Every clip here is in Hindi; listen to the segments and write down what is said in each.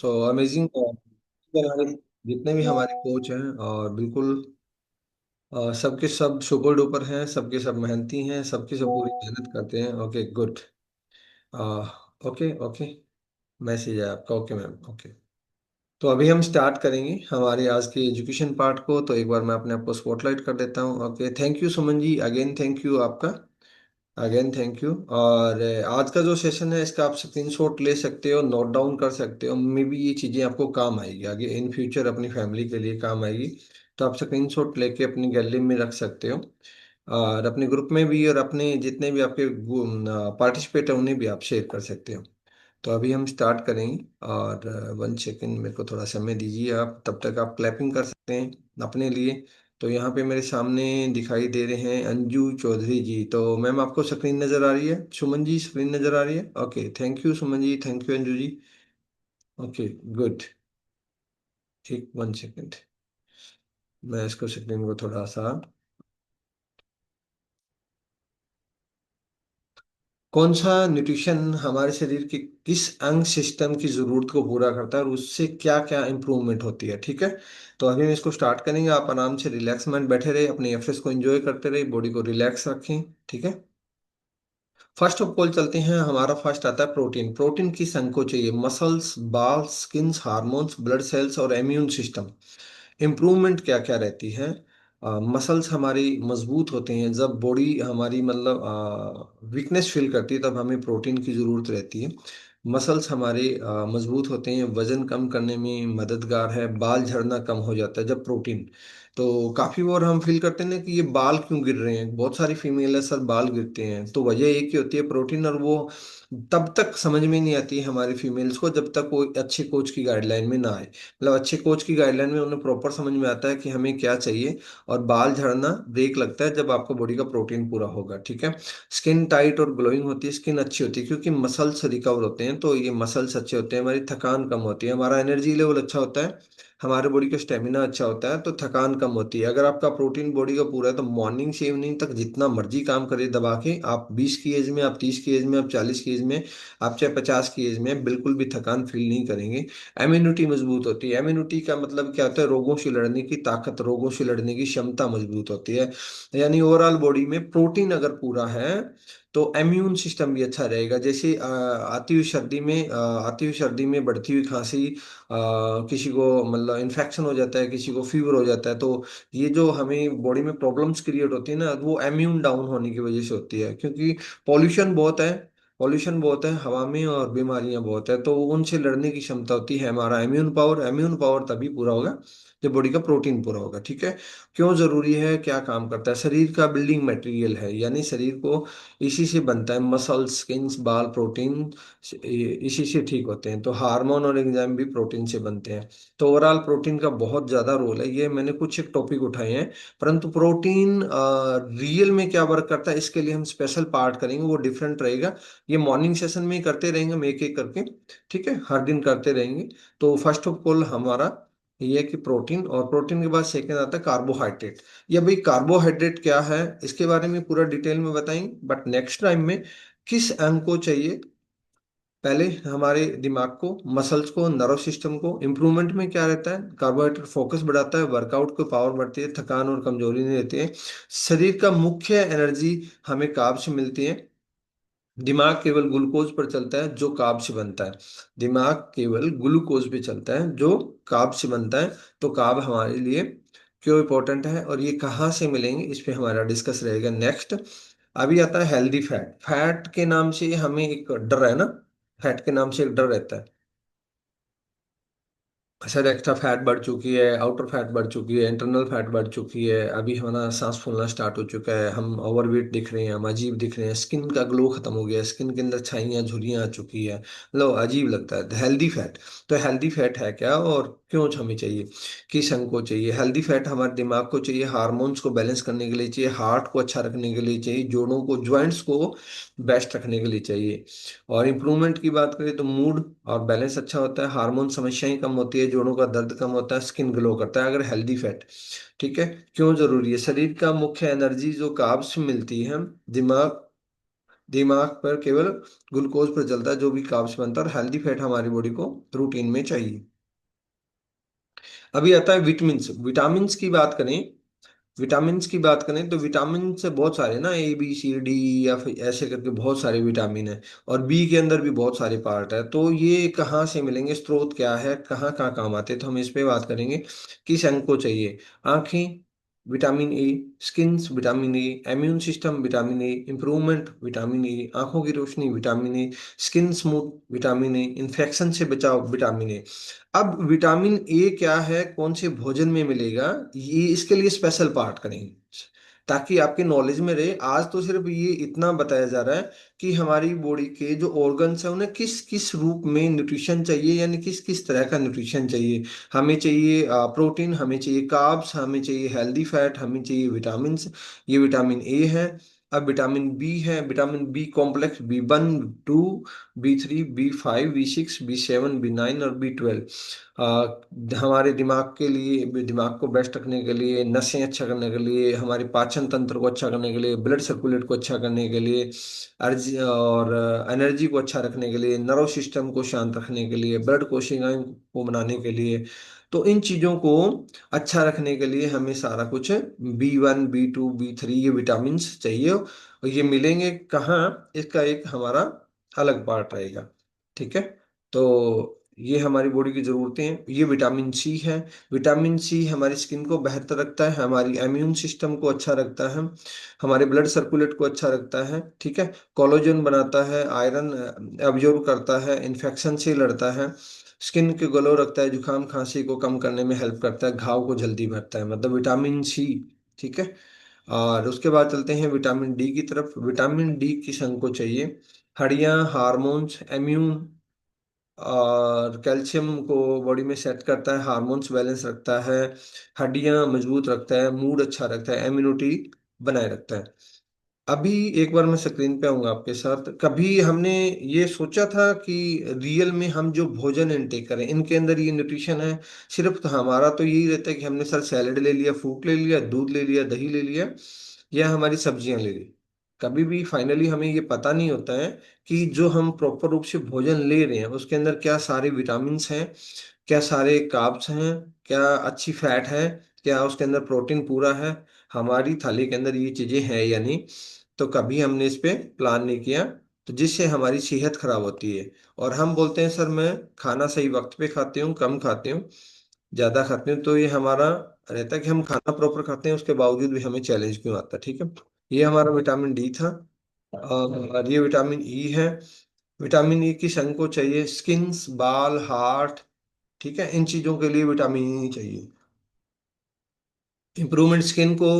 So amazing. जितने भी हमारे कोच हैं और बिल्कुल सबके सब सुपर डुपर हैं, सबके सब मेहनती हैं, सबके सब पूरी मेहनत करते हैं। Okay good. Okay okay. Message है आपका। Okay ma'am. ओके। तो अभी हम स्टार्ट करेंगे हमारे आज के एजुकेशन पार्ट को। तो एक बार मैं अपने आप को स्पॉटलाइट कर देता हूँ। Okay, thank you Suman ji, again thank you आपका। Again thank you. और आज का जो सेशन है इसका आप स्क्रीनशॉट ले सकते हो, नोट डाउन कर सकते हो। मे बी ये चीज़ें आपको काम आएगी आगे इन फ्यूचर, अपनी फैमिली के लिए काम आएगी। तो आप स्क्रीनशॉट लेके अपनी गैलरी में रख सकते हो, और अपने ग्रुप में भी, और अपने जितने भी आपके पार्टिसिपेट हैं उन्हें भी आप शेयर कर सकते हो। तो अभी हम स्टार्ट करेंगे, और 1 सेकेंड मेरे को थोड़ा समय दीजिए। आप तब तक आप क्लैपिंग कर सकते हैं अपने लिए। तो यहाँ पे मेरे सामने दिखाई दे रहे हैं अंजू चौधरी जी। तो मैम आपको स्क्रीन नज़र आ रही है? सुमन जी स्क्रीन नज़र आ रही है? Okay, thank you Suman ji, thank you Anju ji. Okay good. ठीक, 1 सेकेंड। मैं इसको स्क्रीन को थोड़ा सा, कौन सा न्यूट्रिशन हमारे शरीर के किस अंग सिस्टम की जरूरत को पूरा करता है और उससे क्या क्या इंप्रूवमेंट होती है, ठीक है। तो अभी हम इसको स्टार्ट करेंगे। आप आराम से रिलैक्स माइंड बैठे रहे, अपने एक्सरसाइज को एंजॉय करते रहे, बॉडी को रिलैक्स रखें, ठीक है। फर्स्ट ऑफ ऑल चलते हैं। हमारा फर्स्ट आता है प्रोटीन। प्रोटीन किस अंग को चाहिए? Muscles, balls, skins, hormones, blood cells और इम्यून सिस्टम। इम्प्रूवमेंट क्या क्या रहती है? मसल्स हमारी मजबूत होते हैं। जब बॉडी हमारी मतलब वीकनेस फील करती है तब हमें प्रोटीन की ज़रूरत रहती है। मसल्स हमारे मजबूत होते हैं, वजन कम करने में मददगार है। बाल झड़ना कम हो जाता है जब प्रोटीन। तो काफ़ी बार हम फील करते हैं ना कि ये बाल क्यों गिर रहे हैं, बहुत सारी फीमेल है सर बाल गिरते हैं, तो वजह एक ही होती है प्रोटीन। और वो तब तक समझ में नहीं आती है हमारी फीमेल्स को जब तक कोई अच्छे कोच की गाइडलाइन में ना आए। मतलब अच्छे कोच की गाइडलाइन में उन्हें प्रॉपर समझ में आता है कि हमें क्या चाहिए। और बाल झड़ना ब्रेक लगता है जब आपका बॉडी का प्रोटीन पूरा होगा, ठीक है। स्किन टाइट और ग्लोइंग होती है, स्किन अच्छी होती है क्योंकि मसल्स रिकवर होते हैं। तो ये मसल्स अच्छे होते हैं, हमारी थकान कम होती है, हमारा एनर्जी लेवल अच्छा होता है, हमारे बॉडी का स्टेमिना अच्छा होता है, तो थकान कम होती है। अगर आपका प्रोटीन बॉडी का पूरा है तो मॉर्निंग से इवनिंग तक जितना मर्जी काम करे दबा के, आप 20 की एज में, आप 30 की एज में, आप 40 की एज में, आप चाहे 50 की एज में, बिल्कुल भी थकान फील नहीं करेंगे। इम्यूनिटी मजबूत होती है। इम्यूनिटी का मतलब क्या होता है? रोगों से लड़ने की ताकत, रोगों से लड़ने की क्षमता मजबूत होती है। यानी ओवरऑल बॉडी में प्रोटीन अगर पूरा है तो इम्यून सिस्टम भी अच्छा रहेगा। जैसे आती हुई सर्दी में बढ़ती हुई खांसी, किसी को मतलब इन्फेक्शन हो जाता है, किसी को फीवर हो जाता है, तो ये जो हमें बॉडी में प्रॉब्लम्स क्रिएट होती है ना, वो इम्यून डाउन होने की वजह से होती है। क्योंकि पॉल्यूशन बहुत है, पॉल्यूशन बहुत है हवा में, और बीमारियां बहुत है, तो उनसे लड़ने की क्षमता होती है हमारा इम्यून पावर। इम्यून पावर तभी पूरा होगा जब बॉडी का प्रोटीन पूरा होगा, ठीक है। क्यों जरूरी है, क्या काम करता है? शरीर का बिल्डिंग मटेरियल है, यानी शरीर को इसी से बनता है। मसल, स्किन्स, बाल, प्रोटीन इसी से ठीक होते हैं। तो हार्मोन और एंजाइम भी प्रोटीन से बनते हैं। तो ओवरऑल प्रोटीन का बहुत ज्यादा रोल है। ये मैंने कुछ एक टॉपिक उठाए हैं, परंतु प्रोटीन रियल में क्या वर्क करता है इसके लिए हम स्पेशल पार्ट करेंगे, वो डिफरेंट रहेगा। ये मॉर्निंग सेशन में ही करते रहेंगे हम एक एक करके, ठीक है, हर दिन करते रहेंगे। तो फर्स्ट ऑफ ऑल हमारा ये है कि प्रोटीन, और प्रोटीन के बाद सेकंड आता है कार्बोहाइड्रेट। ये भाई कार्बोहाइड्रेट क्या है इसके बारे में पूरा डिटेल में बताएंगे, बट नेक्स्ट टाइम में। किस अंग को चाहिए? पहले हमारे दिमाग को, मसल्स को, नर्व सिस्टम को। इम्प्रूवमेंट में क्या रहता है? कार्बोहाइड्रेट फोकस बढ़ाता है, वर्कआउट को पावर बढ़ती है, थकान और कमजोरी नहीं रहती है। शरीर का मुख्य एनर्जी हमें कार्ब से मिलती है। दिमाग केवल ग्लूकोज पर चलता है जो कार्ब से बनता है। दिमाग केवल ग्लूकोज पे चलता है जो कार्ब से बनता है। तो कार्ब हमारे लिए क्यों इंपॉर्टेंट है और ये कहाँ से मिलेंगे, इस पे हमारा डिस्कस रहेगा नेक्स्ट। अभी आता है हेल्दी फैट। फैट के नाम से हमें एक डर है ना, फैट के नाम से एक डर रहता है। सर एक्स्ट्रा फैट बढ़ चुकी है, आउटर फैट बढ़ चुकी है, इंटरनल फैट बढ़ चुकी है, अभी हमारा सांस फूलना स्टार्ट हो चुका है, हम ओवरवेट दिख रहे हैं, हम अजीब दिख रहे हैं, स्किन का ग्लो खत्म हो गया है, स्किन के अंदर छाइयाँ झुर्रियाँ आ चुकी है, मतलब अजीब लगता है हेल्दी फैट। तो हेल्दी फैट है क्या और क्यों हमें चाहिए, किस अंग को चाहिए? हेल्दी फैट हमारे दिमाग को चाहिए, हार्मोन्स को बैलेंस करने के लिए चाहिए, हार्ट को अच्छा रखने के लिए चाहिए, जोड़ों को, ज्वाइंट्स को बेस्ट रखने के लिए चाहिए। और इम्प्रूवमेंट की बात करें तो मूड और बैलेंस अच्छा होता है, हार्मोन समस्याएं कम होती है, जोड़ों का दर्द कम होता है, स्किन ग्लो करता है अगर हेल्दी फैट, ठीक है। क्यों जरूरी है? शरीर का मुख्य एनर्जी जो कार्ब्स से मिलती है। दिमाग दिमाग पर केवल ग्लूकोज पर चलता है, जो भी कार्ब्स बनता है, और हेल्दी फैट हमारी बॉडी को रूटीन में चाहिए। अभी आता है विटामिन। विटामिन की बात करें, विटामिन की बात करें तो विटामिन से बहुत सारे ना, A B C D या फिर ऐसे करके बहुत सारे विटामिन है। और बी के अंदर भी बहुत सारे पार्ट है। तो ये कहाँ से मिलेंगे, स्रोत क्या है, कहाँ कहाँ काम आते हैं, तो हम इस पे बात करेंगे। किस अंग को चाहिए? आंखें vitamin A, skins vitamin A, immune system vitamin A, improvement vitamin A, आंखों की रोशनी vitamin A, skin smooth vitamin A, infection से बचाव विटामिन ए। अब विटामिन ए क्या है, कौन से भोजन में मिलेगा, ये इसके लिए स्पेशल पार्ट करेंगे ताकि आपके नॉलेज में रहे। आज तो सिर्फ ये इतना बताया जा रहा है कि हमारी बॉडी के जो ऑर्गन्स है उन्हें किस किस रूप में न्यूट्रिशन चाहिए, यानी किस किस तरह का न्यूट्रिशन चाहिए। हमें चाहिए प्रोटीन, हमें चाहिए कार्ब्स, हमें चाहिए हेल्दी फैट, हमें चाहिए विटामिन। ये विटामिन ए है। अब विटामिन बी है, vitamin B complex, B1 B2 B3 B5 B6 B7 B9 और B12। हमारे दिमाग के लिए, दिमाग को बेस्ट रखने के लिए, नसें अच्छा करने के लिए, हमारे पाचन तंत्र को अच्छा करने के लिए, ब्लड सर्कुलेट को अच्छा करने के लिए, अर्जी और एनर्जी को अच्छा रखने के लिए, नर्व सिस्टम को शांत रखने के लिए, ब्लड कोशिकाओं को बनाने के लिए। तो इन चीजों को अच्छा रखने के लिए हमें सारा कुछ B1 B2 B3 ये विटामिन चाहिए। और ये मिलेंगे कहाँ, इसका एक हमारा अलग पार्ट रहेगा। ठीक है। तो ये हमारी बॉडी की जरूरतें हैं। ये विटामिन सी है। विटामिन सी हमारी स्किन को बेहतर रखता है, हमारी इम्यून सिस्टम को अच्छा रखता है, हमारे ब्लड सर्कुलेट को अच्छा रखता है। ठीक है। कोलेजन बनाता है, आयरन एब्जॉर्ब करता है, इन्फेक्शन से लड़ता है, स्किन के ग्लो रखता है, जुकाम खांसी को कम करने में हेल्प करता है, घाव को जल्दी भरता है, मतलब विटामिन सी। ठीक है। और उसके बाद चलते हैं विटामिन डी की तरफ। विटामिन डी किस अंग को चाहिए? हड्डियां, हार्मोन्स, इम्यून और कैल्शियम को बॉडी में सेट करता है, हार्मोन्स बैलेंस रखता है, हड्डियां मजबूत रखता है, मूड अच्छा रखता है, इम्यूनिटी बनाए रखता है। अभी एक बार मैं स्क्रीन पे आऊंगा आपके साथ। कभी हमने ये सोचा था कि रियल में हम जो भोजन इनटेक करें इनके अंदर ये न्यूट्रिशन है? सिर्फ तो हमारा तो यही रहता है कि हमने सर सैलेड ले लिया, फ्रूट ले लिया, दूध ले लिया, दही ले लिया, या हमारी सब्जियां ले ली। कभी भी फाइनली हमें ये पता नहीं होता है कि जो हम प्रॉपर रूप से भोजन ले रहे हैं उसके अंदर क्या सारे विटामिन्स हैं, क्या सारे कार्ब्स हैं, क्या अच्छी फैट है, क्या उसके अंदर प्रोटीन पूरा है, हमारी थाली के अंदर ये चीजें हैं या नहीं। तो कभी हमने इस पे प्लान नहीं किया, तो जिससे हमारी सेहत खराब होती है। और हम बोलते हैं सर मैं खाना सही वक्त पे खाती हूँ, कम खाती हूँ, ज्यादा खाती हूँ। तो ये हमारा रहता है कि हम खाना प्रॉपर खाते हैं, उसके बावजूद भी हमें चैलेंज क्यों आता है। ठीक है। ये हमारा विटामिन डी था। और ये विटामिन ई है। विटामिन ई किस अंग को चाहिए? स्किन्स, बाल, हार्ट। ठीक है। इन चीजों के लिए विटामिन ई चाहिए। इम्प्रूवमेंट स्किन को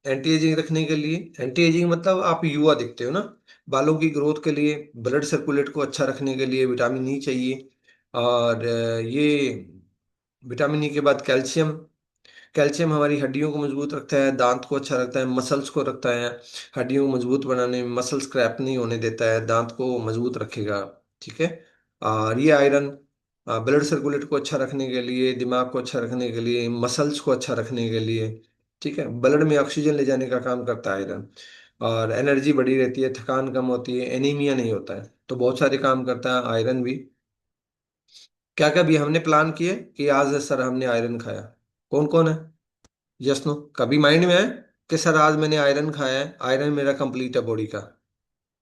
एंटी एजिंग रखने के लिए, एंटी एजिंग मतलब आप युवा दिखते हो ना, बालों की ग्रोथ के लिए, ब्लड सर्कुलेट को अच्छा रखने के लिए विटामिन ई चाहिए। और ये विटामिन ई के बाद कैल्शियम। कैल्शियम हमारी हड्डियों को मजबूत रखता है, दांत को अच्छा रखता है, मसल्स को रखता है, हड्डियों को मजबूत बनाने में, मसल क्रैप नहीं होने देता है, दांत को मजबूत रखेगा। ठीक है। और ये आयरन ब्लड सर्कुलेट को अच्छा रखने के लिए, दिमाग को अच्छा रखने के लिए, मसल्स को अच्छा रखने के लिए। ठीक है। ब्लड में ऑक्सीजन ले जाने का काम करता है आयरन। और एनर्जी बढ़ी रहती है, थकान कम होती है, एनीमिया नहीं होता है, तो बहुत सारे काम करता है आयरन भी। क्या क्या भी हमने प्लान किए कि आज सर हमने आयरन खाया? कौन कौन है? Yes no? कभी माइंड में है कि सर आज मैंने आयरन खाया है, आयरन मेरा कंप्लीट है बॉडी का?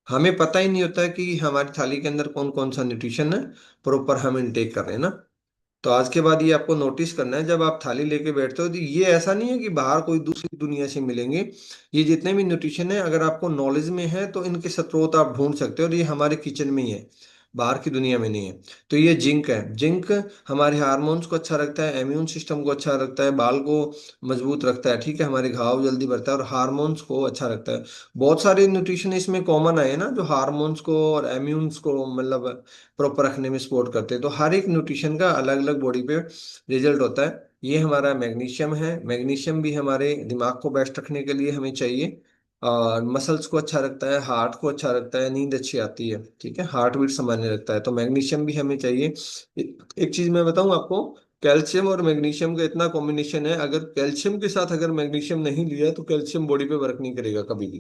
हमें पता ही नहीं होता है कि हमारी थाली के अंदर कौन कौन सा न्यूट्रिशन है प्रॉपर हम इनटेक कर रहे हैं ना। तो आज के बाद ये आपको नोटिस करना है, जब आप थाली लेके बैठते हो तो ये ऐसा नहीं है कि बाहर कोई दूसरी दुनिया से मिलेंगे। ये जितने भी न्यूट्रिशन है, अगर आपको नॉलेज में है तो इनके स्रोत आप ढूंढ सकते हो, और ये हमारे किचन में ही है, बाहर की दुनिया में नहीं है। तो ये जिंक है। जिंक हमारे हार्मोन्स को अच्छा रखता है, इम्यून सिस्टम को अच्छा रखता है, बाल को मजबूत रखता है। ठीक है। हमारे घाव जल्दी भरता है और हार्मोन्स को अच्छा रखता है। बहुत सारे न्यूट्रिशन इसमें कॉमन आए ना, जो हार्मोन्स को और इम्यून्स को मतलब प्रॉपर रखने में सपोर्ट करते हैं। तो हर एक न्यूट्रिशन का अलग अलग बॉडी पे रिजल्ट होता है। ये हमारा मैग्नीशियम है। मैग्नीशियम भी हमारे दिमाग को बेस्ट रखने के लिए हमें चाहिए, और मसल्स को अच्छा रखता है, हार्ट को अच्छा रखता है, नींद अच्छी आती है। ठीक है। हार्ट बीट सामान्य रखता है, तो मैग्नीशियम भी हमें चाहिए। एक चीज मैं बताऊं आपको, कैल्शियम और मैग्नीशियम का इतना कॉम्बिनेशन है, अगर कैल्शियम के साथ अगर मैग्नीशियम नहीं लिया तो कैल्शियम बॉडी पे वर्क नहीं करेगा कभी भी।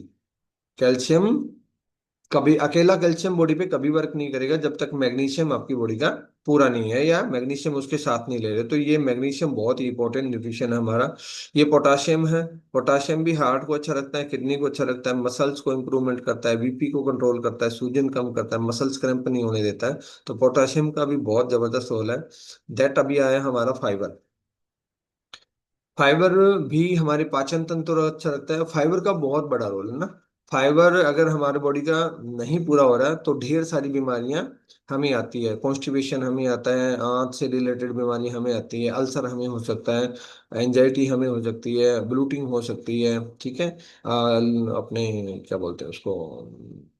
कैल्शियम कभी अकेला कैल्शियम बॉडी पे कभी वर्क नहीं करेगा जब तक मैग्नीशियम आपकी बॉडी का पूरा नहीं है या मैग्नीशियम उसके साथ नहीं ले रहे। तो ये मैग्नीशियम बहुत ही इंपॉर्टेंट न्यूट्रिशन है हमारा। ये पोटाशियम है। पोटाशियम भी हार्ट को अच्छा रखता है, किडनी को अच्छा रखता है, मसल्स को इंप्रूवमेंट करता है, बीपी को कंट्रोल करता है, सूजन कम करता है, मसल्स क्रैम्प नहीं होने देता है। तो पोटाशियम का भी बहुत जबरदस्त रोल है। दैट अभी आया हमारा फाइबर। फाइबर भी हमारे पाचन तंत्र को अच्छा रखता है। फाइबर का बहुत बड़ा रोल है ना। फाइबर अगर हमारे बॉडी का नहीं पूरा हो रहा है तो ढेर सारी बीमारियां हमें आती है। कॉन्स्टिपेशन हमें आता है, आंत से रिलेटेड बीमारी हमें आती है, अल्सर हमें हो सकता है, एंजाइटी हमें हो सकती है, ब्लूटिंग हो सकती है। ठीक है। अपने क्या बोलते हैं उसको,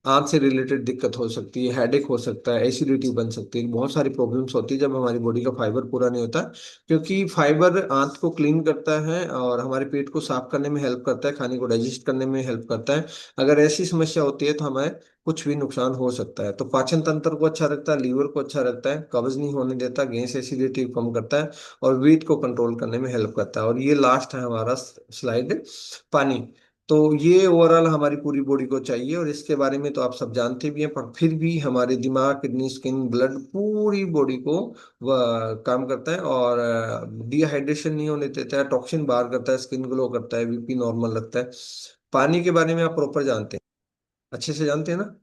आंत से रिलेटेड दिक्कत हो सकती है, हेडेक हो सकता है, एसिडिटी बन सकती है, बहुत सारी प्रॉब्लम्स होती है जब हमारी बॉडी का फाइबर पूरा नहीं होता। क्योंकि फाइबर आंत को क्लीन करता है और हमारे पेट को साफ करने में हेल्प करता है, खाने को डाइजेस्ट करने में हेल्प करता है। अगर ऐसी समस्या होती है तो हमें कुछ भी नुकसान हो सकता है। तो पाचन तंत्र को अच्छा रखता है, लीवर को अच्छा रखता है, कब्ज नहीं होने देता, गैस एसिडिटी कम करता है और वेट को कंट्रोल करने में हेल्प करता है। और ये लास्ट है हमारा स्लाइड, पानी। तो ये ओवरऑल हमारी पूरी बॉडी को चाहिए और इसके बारे में तो आप सब जानते भी हैं, पर फिर भी हमारे दिमाग, किडनी, स्किन, ब्लड, पूरी बॉडी को वह काम करता है और डिहाइड्रेशन नहीं होने देता है, टॉक्सिन बाहर करता है, स्किन ग्लो करता है, बीपी नॉर्मल रखता है। पानी के बारे में आप प्रॉपर जानते हैं, अच्छे से जानते हैं ना।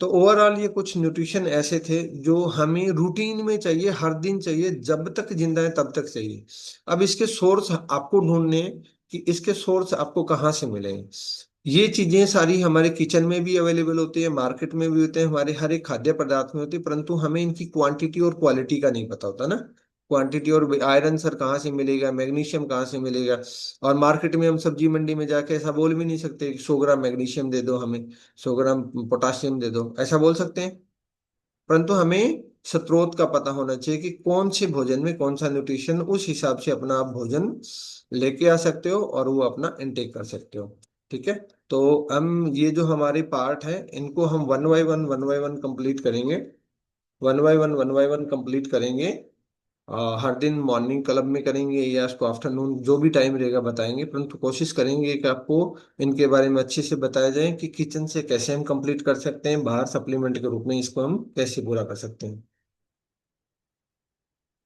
तो ओवरऑल ये कुछ न्यूट्रिशन ऐसे थे जो हमें रूटीन में चाहिए, हर दिन चाहिए, जब तक जिंदा है तब तक चाहिए। अब इसके सोर्स आपको ढूंढने हैं कि इसके सोर्स आपको कहाँ से मिलेंगे। ये चीजें सारी हमारे किचन में भी अवेलेबल होती है, मार्केट में भी होते हैं, हमारे हर एक खाद्य पदार्थ में होती है, परंतु हमें इनकी क्वांटिटी और क्वालिटी का नहीं पता होता ना। क्वांटिटी और आयरन सर कहाँ से मिलेगा, मैग्नीशियम कहाँ से मिलेगा। और मार्केट में हम सब्जी मंडी में जाके ऐसा बोल भी नहीं सकते कि 100 ग्राम मैग्नीशियम दे दो हमें, 100 ग्राम पोटाशियम दे दो, ऐसा बोल सकते हैं। परंतु हमें स्रोत का पता होना चाहिए कि कौन से भोजन में कौन सा न्यूट्रिशन, उस हिसाब से अपना आप भोजन लेके आ सकते हो और वो अपना इनटेक कर सकते हो। ठीक है। तो हम ये जो हमारे पार्ट है इनको हम वन बाय वन कंप्लीट करेंगे। वन बाय वन कंप्लीट करेंगे। हर दिन मॉर्निंग क्लब में करेंगे या उसको आफ्टरनून जो भी टाइम रहेगा बताएंगे, परंतु कोशिश करेंगे कि आपको इनके बारे में अच्छे से बताया जाए कि किचन से कैसे हम कंप्लीट कर सकते हैं, बाहर सप्लीमेंट के रूप में इसको हम कैसे पूरा कर सकते हैं।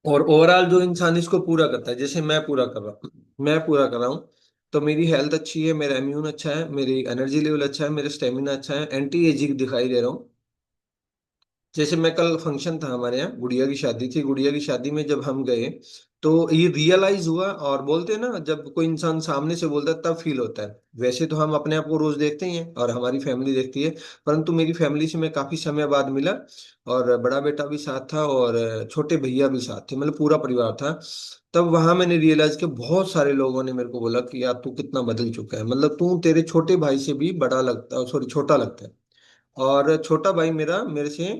और ओवरऑल जो इंसान इसको पूरा करता है, जैसे मैं पूरा कर रहा हूँ, तो मेरी हेल्थ अच्छी है, मेरा इम्यून अच्छा है, मेरी एनर्जी लेवल अच्छा है, मेरा स्टेमिना अच्छा है, एंटी एजिंग दिखाई दे रहा हूँ। जैसे मैं कल फंक्शन था हमारे यहाँ, गुड़िया की शादी थी, गुड़िया की शादी में जब हम गए तो ये रियलाइज हुआ। और बोलते हैं ना, जब कोई इंसान सामने से बोलता है तब फील होता है। वैसे तो हम अपने आप को रोज देखते ही हैं और हमारी फैमिली देखती है, परंतु मेरी फैमिली से मैं काफी समय बाद मिला और बड़ा बेटा भी साथ था और छोटे भैया भी साथ थे, मतलब पूरा परिवार था। तब वहां मैंने रियलाइज किया, बहुत सारे लोगों ने मेरे को बोला कि यार तू कितना बदल चुका है, मतलब तू तेरे छोटे भाई से भी बड़ा लगता है, सॉरी छोटा लगता है। और छोटा भाई मेरा मेरे से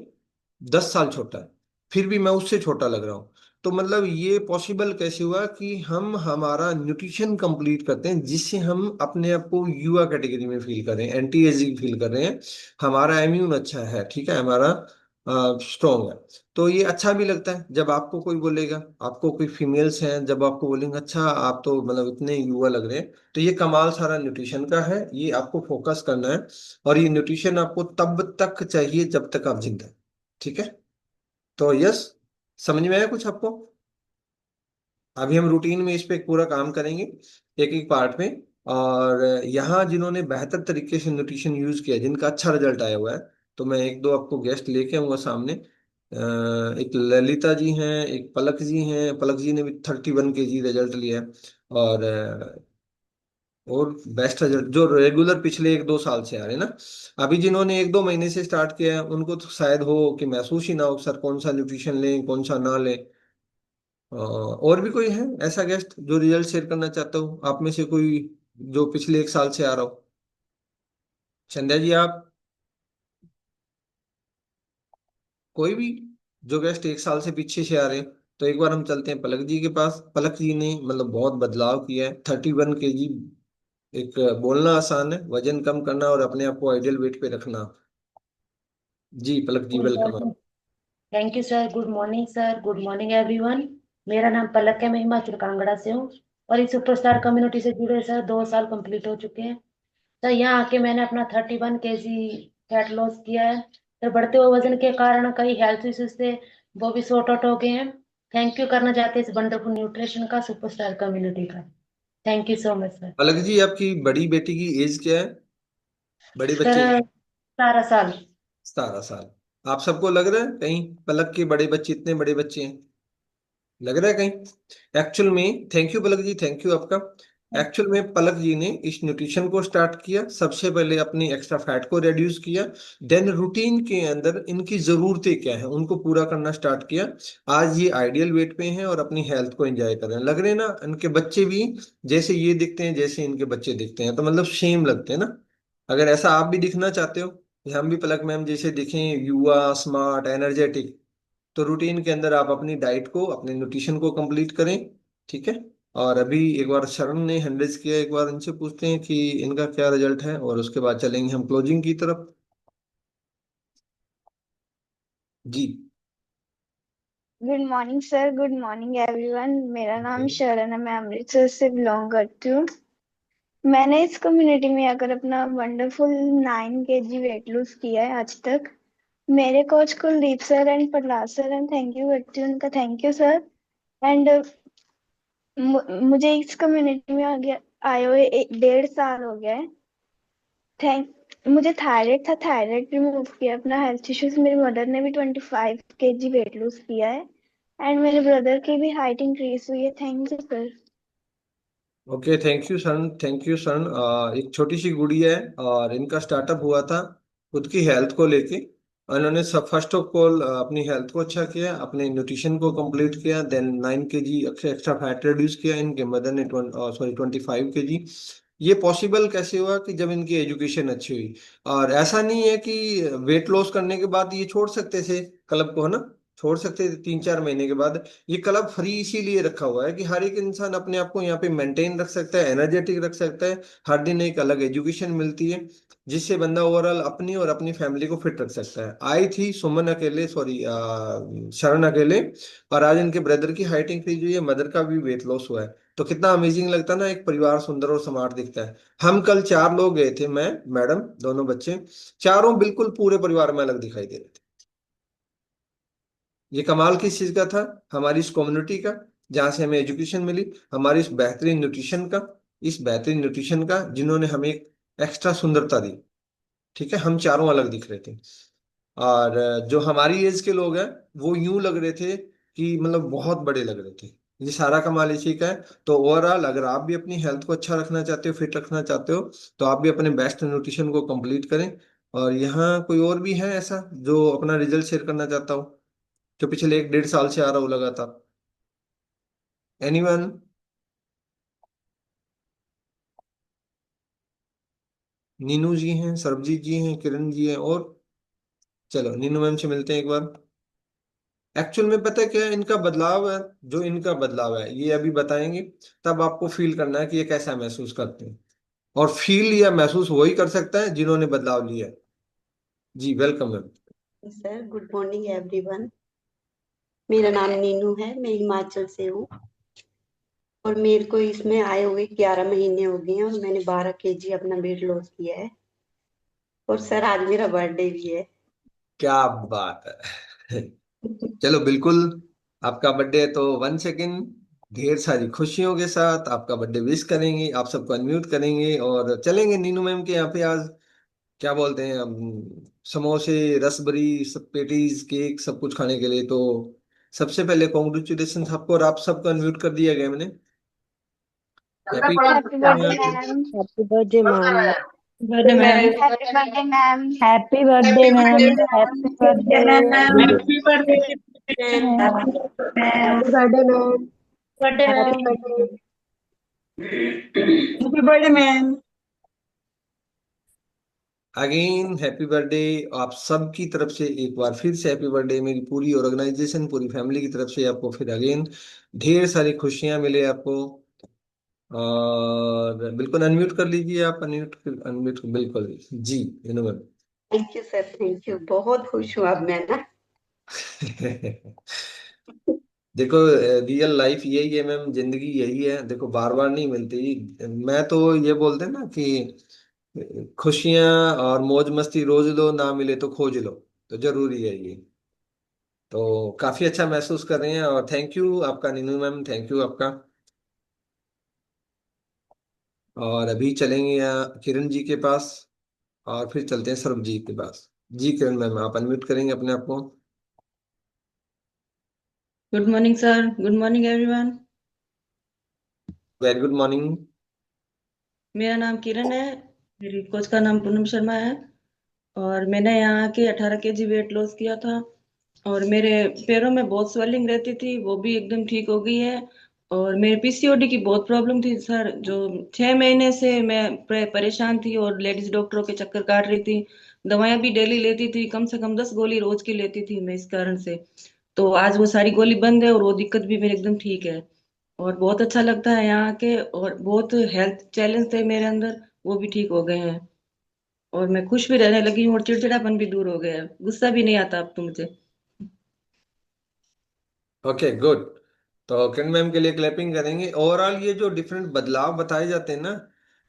10 साल छोटा है, फिर भी मैं उससे छोटा लग रहा हूँ। तो मतलब ये पॉसिबल कैसे हुआ कि हम हमारा न्यूट्रिशन कंप्लीट करते हैं जिससे हम अपने आप को युवा कैटेगरी में फील कर रहे हैं, एंटी एजिंग फील कर रहे हैं, हमारा इम्यून अच्छा है, ठीक है, हमारा स्ट्रॉन्ग है। तो ये अच्छा भी लगता है जब आपको कोई बोलेगा, आपको कोई फीमेल्स हैं जब आपको बोलेंगे अच्छा आप तो मतलब इतने युवा लग रहे हैं। तो ये कमाल सारा न्यूट्रिशन का है, ये आपको फोकस करना है। और ये न्यूट्रिशन आपको तब तक चाहिए जब तक आप जिंदा हैं। ठीक है। तो यस, समझ में आया कुछ आपको। अभी हम रूटीन में इस पे पूरा काम करेंगे, एक एक पार्ट में। और यहाँ जिन्होंने बेहतर तरीके से न्यूट्रिशन यूज किया, जिनका अच्छा रिजल्ट आया हुआ है, तो मैं एक दो आपको गेस्ट लेके आऊंगा सामने। एक ललिता जी हैं, एक पलक जी हैं, पलक जी ने भी 31 kg रिजल्ट लिया है। और और बेस्ट रिजल्ट जो रेगुलर पिछले 1-2 साल से आ रहे हैं ना। अभी जिन्होंने 1-2 महीने से स्टार्ट किया है उनको तो शायद हो कि महसूस ही ना हो सर कौन सा न्यूट्रिशन लें कौन सा ना लें। और भी कोई है ऐसा गेस्ट जो रिजल्ट शेयर करना चाहता हो आप में से कोई, जो पिछले 1 साल से आ रहा हो। संध्या जी आप, कोई भी जो गेस्ट 1 साल से पीछे से आ रहे हैं। तो एक बार हम चलते हैं पलक जी के पास। पलक जी ने मतलब बहुत बदलाव किया है, 31 kg। एक बोलना आसान है, वजन कम करना और अपने आप को आइडियल वेट पे रखना। जी पलक जी गुड वेलकम मॉर्निंग। आप। Thank you sir. Good morning sir. Good morning everyone. मेरा नाम पलक है, मैं हिमाचल कांगड़ा से हूँ और इस सुपरस्टार कम्युनिटी से जुड़े सर 2 साल कंप्लीट हो चुके हैं। सर यहाँ आके मैंने अपना 31 kg फैट लॉस किया है। फिर बढ़ते हुए वजन के कारण कई हेल्थ इश्यूज से वो भी सॉर्ट आउट हो गए हैं। थैंक यू करना चाहते हैं इस वंडरफुल न्यूट्रिशन का, सुपरस्टार कम्युनिटी का। Thank you so much sir. Palak ji, आपकी बड़ी बेटी की एज क्या है? बड़े सर बच्चे? 17 साल। 17 साल। आप सबको लग रहा है कहीं पलक के बड़े बच्चे, इतने बड़े बच्चे हैं? लग रहा है कहीं? एक्चुअल में thank you Palak ji, thank you आपका। एक्चुअल में पलक जी ने इस न्यूट्रिशन को स्टार्ट किया, सबसे पहले अपनी एक्स्ट्रा फैट को रिड्यूस किया। देन रूटीन के अंदर इनकी जरूरतें क्या है उनको पूरा करना स्टार्ट किया। आज ये आइडियल वेट पे हैं और अपनी हेल्थ को एंजॉय कर रहे हैं। लग रहे हैं ना इनके बच्चे भी जैसे ये दिखते हैं, जैसे इनके बच्चे दिखते हैं, तो मतलब सेम लगते हैं ना। अगर ऐसा आप भी दिखना चाहते हो कि हम भी पलक मैम जैसे दिखें, युवा, स्मार्ट, एनर्जेटिक, तो रूटीन के अंदर आप अपनी डाइट को, अपने न्यूट्रिशन को कंप्लीट करें। ठीक है। और अभी एक बार शरण ने हैंडल्स किया, एक बार इनसे पूछते हैं कि इनका क्या रिजल्ट है, और उसके बाद चलेंगे हम क्लोजिंग की तरफ। जी। Good morning sir, good morning everyone. मेरा नाम Okay. शरण है, मैं अमृतसर से बिलोंग करती हूँ। मैंने इस कम्युनिटी में आकर अपना वंडरफुल 9 kg वेट लूज किया है आज तक। मेरे coach Kuldeep sir and Prahlad sir and thank you करती हूँ, उनका थैंक यू सर। एंड मुझे इस कम्युनिटी में आए हुए 1.5 साल हो गया है। थैंक मुझे थायराइड था, थायराइड रिमूव किया, अपना हेल्थ इश्यूज, मेरी मदर ने भी 25 kg वेट लूज किया है। एंड मेरे ब्रदर की भी हाइट इंक्रीज हुई है। Thank you sir. Okay, thank you Saran, thank you Saran. एक छोटी सी गुड़िया है और इनका स्टार्टअप हुआ था खुद की हेल्थ को लेके। इन्होंने सब फर्स्ट ऑफ ऑल अपनी हेल्थ को अच्छा किया, अपने न्यूट्रिशन को कंप्लीट किया, then 9 kg extra fat reduce किया। इनके मदर ने 25 kg। ये पॉसिबल कैसे हुआ कि जब इनकी एजुकेशन अच्छी हुई। और ऐसा नहीं है कि वेट लॉस करने के बाद ये छोड़ सकते थे क्लब को, है ना, छोड़ सकते थे 3-4 महीने के बाद। ये क्लब फ्री इसीलिए रखा हुआ है कि हर एक इंसान अपने आप को यहाँ पे मेंटेन रख सकता है, एनर्जेटिक रख सकता है। हर दिन एक अलग एजुकेशन मिलती है जिससे बंदा ओवरऑल अपनी और अपनी फैमिली को फिट रख सकता है। आई थी सुमन अकेले, सॉरी शरण अकेले, और आज इनके ब्रदर की हाइट इंक्रीज हुई है, मदर का भी वेट लॉस हुआ है। तो कितना अमेजिंग लगता है ना, एक परिवार सुंदर और स्मार्ट दिखता है। हम कल 4 लोग गए थे, मैं, मैडम, दोनों बच्चे, चारों बिल्कुल पूरे परिवार में अलग दिखाई दे रहे थे। ये कमाल किस चीज का था? हमारी इस कम्युनिटी का, जहाँ से हमें एजुकेशन मिली, हमारी इस बेहतरीन न्यूट्रिशन का, इस बेहतरीन न्यूट्रिशन का जिन्होंने हमें एक एक्स्ट्रा सुंदरता दी। ठीक है, हम चारों अलग दिख रहे थे। और जो हमारी एज के लोग हैं वो यूं लग रहे थे कि मतलब बहुत बड़े लग रहे थे। ये सारा कमाल इसी का है। तो ओवरऑल अगर आप भी अपनी हेल्थ को अच्छा रखना चाहते हो, फिट रखना चाहते हो, तो आप भी अपने बेस्ट न्यूट्रिशन को कंप्लीट करें। और यहाँ कोई और भी है ऐसा जो अपना रिजल्ट शेयर करना चाहता हो, जो पिछले 1-1.5 साल से आ रहा हो लगातार? एनीवन? नीनू जी हैं, सरबजीत जी हैं, किरण जी हैं, और चलो नीनू मैम से मिलते हैं एक बार। एक्चुअल में पता है क्या है इनका बदलाव है? जो इनका बदलाव है ये अभी बताएंगे, तब आपको फील करना है कि ये कैसा महसूस करते हैं। और फील या महसूस वही कर सकता है जिन्होंने बदलाव लिया है। जी, welcome ma'am. Sir, good morning everyone. मेरा नाम नीनू है, मैं हिमाचल से हूँ। और मेरे को इसमें आए हुए 11 महीने हो गए हैं और मैंने 12 kg अपना वेट लॉस किया है। और सर आज मेरा बर्थडे भी है। क्या बात है! चलो बिल्कुल, आपका बर्थडे है तो 1 सेकेंड, ढेर सारी खुशियों के साथ आपका बर्थडे विश करेंगे, आप सबको अनम्यूट करेंगे और चलेंगे नीनू मैम के यहाँ पे। आज क्या बोलते हैं हम, समोसे, रसबरी, सब पेटीज, केक, सब कुछ खाने के लिए। तो सबसे पहले कॉन्ग्रेचुलेशन आपको, और आप सबको अनम्यूट कर दिया गया मैंने। Happy happy birthday ma'am. Happy birthday ma'am. Birthday ma'am. Happy birthday ma'am. Happy birthday ma'am. Happy birthday. Happy birthday happy birthday ma'am. Birthday happy ma'am. Birthday. Happy birthday ma'am. Again happy birthday. आप सबकी तरफ से एक बार फिर से हैप्पी बर्थडे, मेरी पूरी ऑर्गेनाइजेशन, पूरी फैमिली की तरफ से आपको फिर अगेन ढेर सारी खुशियां मिले आपको। और बिल्कुल अनम्यूट कर लीजिए आप, अनम्यूट, अनम्यूट बिल्कुल जी, इन्होंने। Thank you sir, thank you. बहुत खुश हूँ अब मैं ना। देखो, रियल लाइफ यही है मैम, जिंदगी यही है, देखो बार बार नहीं मिलती। मैं तो ये बोलते हैं ना कि खुशियां और मौज मस्ती रोज लो, ना मिले तो खोज लो। तो जरूरी है ये। तो काफी अच्छा महसूस कर रहे हैं, और थैंक यू आपका नीनू मैम, थैंक यू आपका। और अभी चलेंगे यहाँ किरण जी के पास, और फिर चलते हैं सर्वजीत के पास। जी किरण मैम, आप अनम्यूट करेंगे अपने आप को। Good morning sir, good morning everyone. Very good morning. मेरा नाम किरण है, मेरी कोच का नाम पूनम शर्मा है। और मैंने यहाँ के 18 kg वेट लॉस किया था। और मेरे पैरों में बहुत स्वेलिंग रहती थी, वो भी एकदम ठीक हो गई है। और मेरे पीसीओडी की बहुत प्रॉब्लम थी सर, जो 6 महीने से मैं परेशान थी और लेडीज डॉक्टरों के चक्कर काट रही थी। दवाइयाँ भी डेली लेती थी, कम से कम 10 गोली रोज की लेती थी मैं इस कारण से। तो आज वो सारी गोली बंद है और वो दिक्कत भी मेरी एकदम ठीक है। और बहुत अच्छा लगता है यहाँ के, और बहुत हेल्थ चैलेंज थे मेरे अंदर, वो भी ठीक हो गए हैं। और मैं खुश भी रहने लगी हूँ और चिड़चिड़ापन भी दूर हो गया है, गुस्सा भी नहीं आता अब तो मुझे। Okay good. तो किरण मैम के लिए क्लैपिंग करेंगे। ओवरऑल ये जो डिफरेंट बदलाव बताए जाते हैं ना,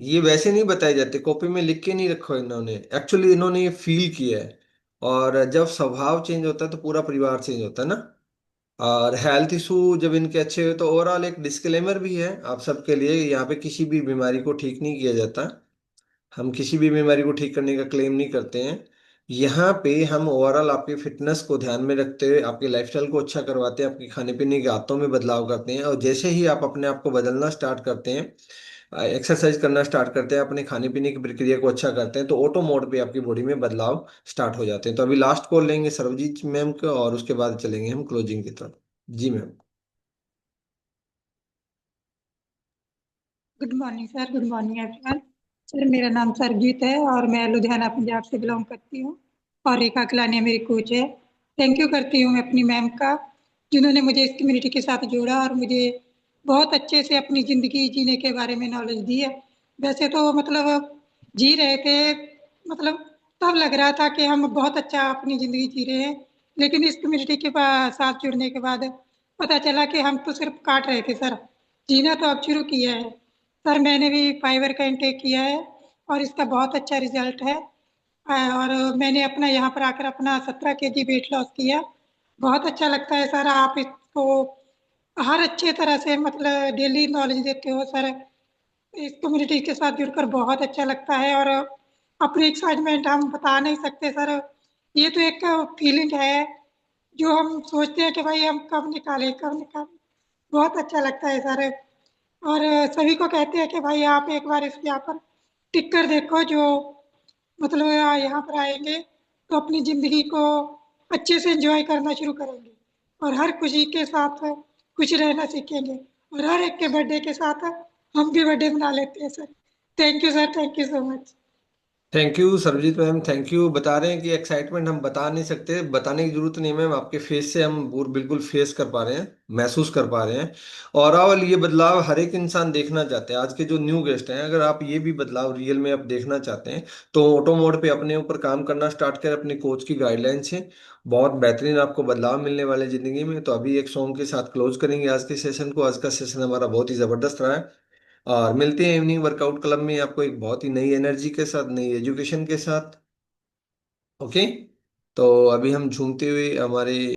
ये वैसे नहीं बताए जाते, कॉपी में लिख के नहीं रखो इन्होंने, एक्चुअली इन्होंने ये फील किया है। और जब स्वभाव चेंज होता है तो पूरा परिवार चेंज होता है ना। और हेल्थ इशू जब इनके अच्छे हुए, तो ओवरऑल एक डिस्क्लेमर भी है आप सबके लिए, यहाँ पे किसी भी बीमारी को ठीक नहीं किया जाता। हम किसी भी बीमारी को ठीक करने का क्लेम नहीं करते हैं। यहाँ पे हम ओवरऑल आपकी फिटनेस को ध्यान में रखते हुए आपकी लाइफस्टाइल को अच्छा करवाते हैं, आपकी खाने पीने की आदतों में बदलाव करते हैं। और जैसे ही आप अपने आप को बदलना स्टार्ट करते हैं, एक्सरसाइज करना स्टार्ट करते हैं, अपने खाने पीने की प्रक्रिया को अच्छा करते हैं, तो ऑटो मोड पे आपकी बॉडी में बदलाव स्टार्ट हो जाते हैं। तो अभी लास्ट कॉल लेंगे सर्वजीत मैम का, और उसके बाद चलेंगे हम क्लोजिंग की तरफ। जी ma'am. Good morning sir, good morning everyone. Sir मेरा नाम सरजीत है और मैं लुधियाना पंजाब से बिलोंग करती हूँ। और रेखा कलानिया मेरी कोच है। थैंक यू करती हूँ मैं अपनी मैम का, जिन्होंने मुझे इस कम्युनिटी के साथ जोड़ा और मुझे बहुत अच्छे से अपनी ज़िंदगी जीने के बारे में नॉलेज दी है। वैसे तो मतलब जी रहे थे, मतलब तब लग रहा था कि हम बहुत अच्छा अपनी ज़िंदगी जी रहे हैं, लेकिन इस कम्युनिटी के साथ जुड़ने के बाद पता चला कि हम तो सिर्फ काट रहे थे सर, जीना तो अब शुरू किया है। सर मैंने भी फाइबर का इंटेक किया है और इसका बहुत अच्छा रिजल्ट है। और मैंने अपना यहाँ पर आकर अपना 17 kg वेट लॉस किया। बहुत अच्छा लगता है सर, आप इसको हर अच्छे तरह से मतलब डेली नॉलेज देते हो सर। इस कम्युनिटी के साथ जुड़कर बहुत अच्छा लगता है और अपनी एक्साइटमेंट हम बता नहीं सकते सर। ये तो एक फीलिंग है जो हम सोचते हैं कि भाई हम कब निकालें कब निकालें। बहुत अच्छा लगता है सर। और सभी को कहते हैं कि भाई आप एक बार इस यहाँ पर टिक कर देखो, जो मतलब यहाँ पर आएंगे तो अपनी ज़िंदगी को अच्छे से एंजॉय करना शुरू करेंगे और हर खुशी के साथ खुश रहना सीखेंगे। और हर एक के बर्थडे के साथ हम भी बर्थडे मना लेते हैं sir. Thank you sir, thank you so much. Thank you Sarabjit ma'am, thank you. बता रहे हैं कि एक्साइटमेंट हम बता नहीं सकते, बताने की जरूरत नहीं मैम, आपके फेस से हम बिल्कुल फेस कर पा रहे हैं, महसूस कर पा रहे हैं। और अवल ये बदलाव हर एक इंसान देखना चाहते हैं। आज के जो न्यू गेस्ट हैं, अगर आप ये भी बदलाव रियल में आप देखना चाहते हैं, तो ऑटो मोड पे अपने ऊपर काम करना स्टार्ट करें अपने कोच की गाइडलाइन से। बहुत बेहतरीन आपको बदलाव मिलने वाले जिंदगी में। तो अभी एक सॉन्ग के साथ क्लोज करेंगे आज के सेशन को। आज का सेशन हमारा बहुत ही जबरदस्त रहा है। और मिलते हैं इवनिंग वर्कआउट क्लब में आपको एक बहुत ही नई एनर्जी के साथ, नई एजुकेशन के साथ। ओके। तो अभी हम झूमते हुए हमारे